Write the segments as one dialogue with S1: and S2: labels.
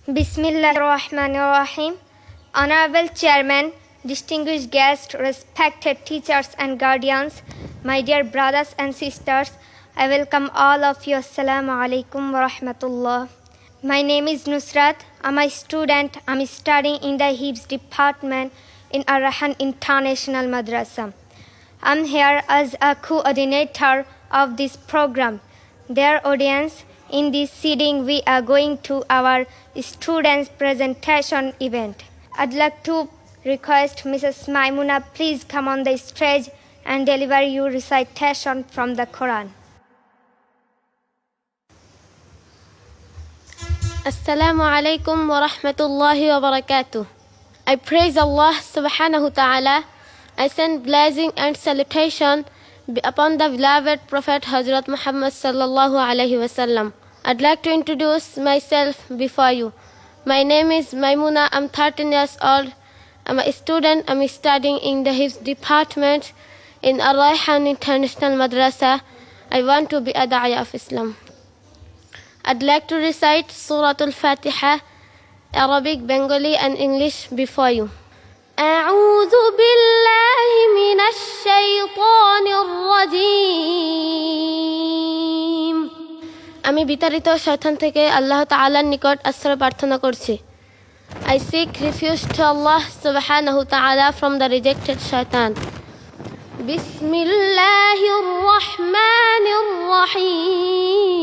S1: Bismillahirrahmanirrahim. Honorable Chairman, distinguished guests, respected teachers and guardians, my dear brothers and sisters, I welcome all of you. Assalamu alaikum wa rahmatullah. My name is Nusrat. I'm a student. I'm studying in the Hifz department in Ar-Rayhan International Madrasa. I'm here as a coordinator of this program. Dear audience, in this sitting we are going to our students' presentation event. I'd like to request Mrs. Maimuna please come on the stage and deliver your recitation from the Quran.
S2: Assalamu alaikum wa rahmatullahi wa barakatuh. I praise Allah subhanahu wa ta'ala. I send blessing and salutation upon the beloved Prophet Hazrat Muhammad sallallahu alaihi wasallam. I'd like to introduce myself before you. My name is Maimuna. I'm 13 years old. I'm a student. I'm studying in the Hifz department in Ar-Rayhan International Madrasa. I want to be a Da'ya of Islam. I'd like to recite Surah Al-Fatiha, Arabic, Bengali and English before you. أعوذ بالله من الشيطان الرجيم. আমি বিতাড়িত শয়তান থেকে আল্লাহ তাআলার নিকট আশ্রয় প্রার্থনা করছি. I seek refuge to Allah subhanahu wa ta'ala from the rejected shaitan. Bismillahir Rahmanir Rahim.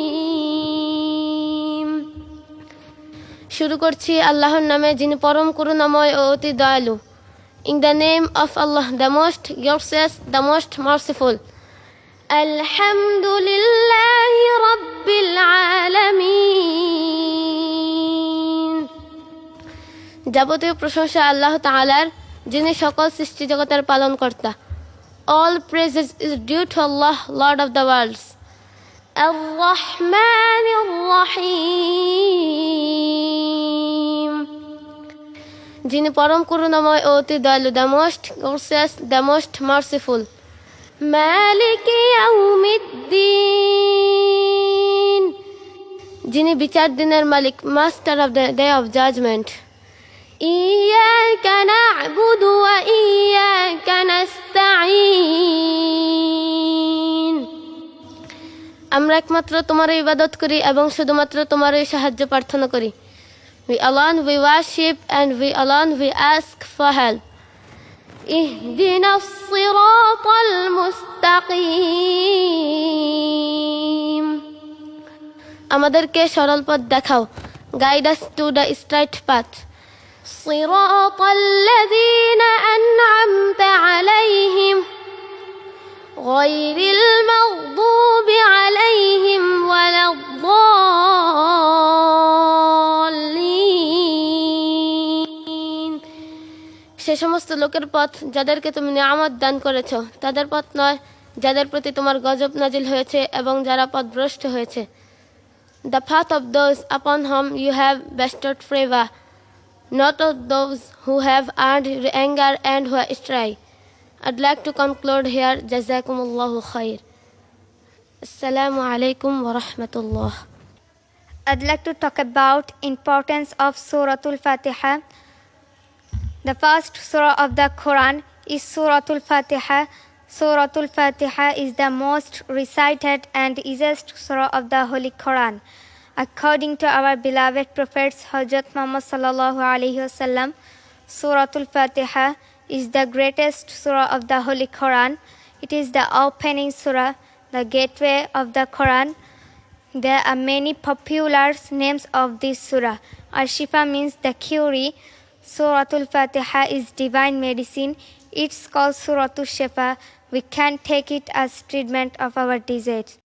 S2: শুরু করছি আল্লাহর নামে যিনি পরম করুণাময় ও অতি দয়ালু. In the name of Allah, the most gracious, the most merciful. Alhamdulillahi Rabbil Alameen. যাবতীয় প্রশংসা আল্লাহ তাআলার, যিনি সকল সৃষ্টি জগতের পালনকর্তা. All praises is due to Allah, Lord of the worlds. Ar-Rahmanir Rahim. যিনি পরম করুণাময় ও অতি দয়ালু, the most gracious, the most merciful. মালিক ইয়াউমিদ্দিন. যিনি বিচার দিনের মালিক, master of the day of judgement. ইয়াকা না'বুদু ওয়া ইয়াকা নাস্তাঈন. আমরা একমাত্র তোমারই ইবাদত করি এবং শুধুমাত্র তোমারই সাহায্য প্রার্থনা করি. We alone we worship and we alone we ask for help. اهدنا الصراط المستقيم. আমাদেরকে সরল পথ দেখাও. Guide us to the straight path. صراط الذين أنعمت عليهم غير المغضوب عليهم ولا الضالين. সে সমস্ত লোকের পথ যাদেরকে তুমি নিয়ামত দান করেছো, তাদের পথ নয় যাদের প্রতি তোমার গজব নাজিল হয়েছে এবং যারা পথভ্রষ্ট হয়েছে. The path of those upon whom you have bestowed favor, not of those who have earned your anger and who are astray. I'd like to conclude here. Jazakumullahu khair. Assalamu alaikum wa rahmatullah.
S1: I'd like to talk about importance of Surah Al-Fatiha. The first surah of the Quran is Surah Al-Fatiha. Surah Al-Fatiha is the most recited and easiest surah of the Holy Quran. According to our beloved prophets Hazrat Muhammad sallallahu alaihi wasallam, Surah Al-Fatiha is the greatest surah of the Holy Quran. It is the opening surah, the gateway of the Quran. There are many popular names of this surah. Al-Shifa means the cure. Surah Al-Fatiha is divine medicine. It's called Surah Al-Shifa. We can take it as treatment of our disease.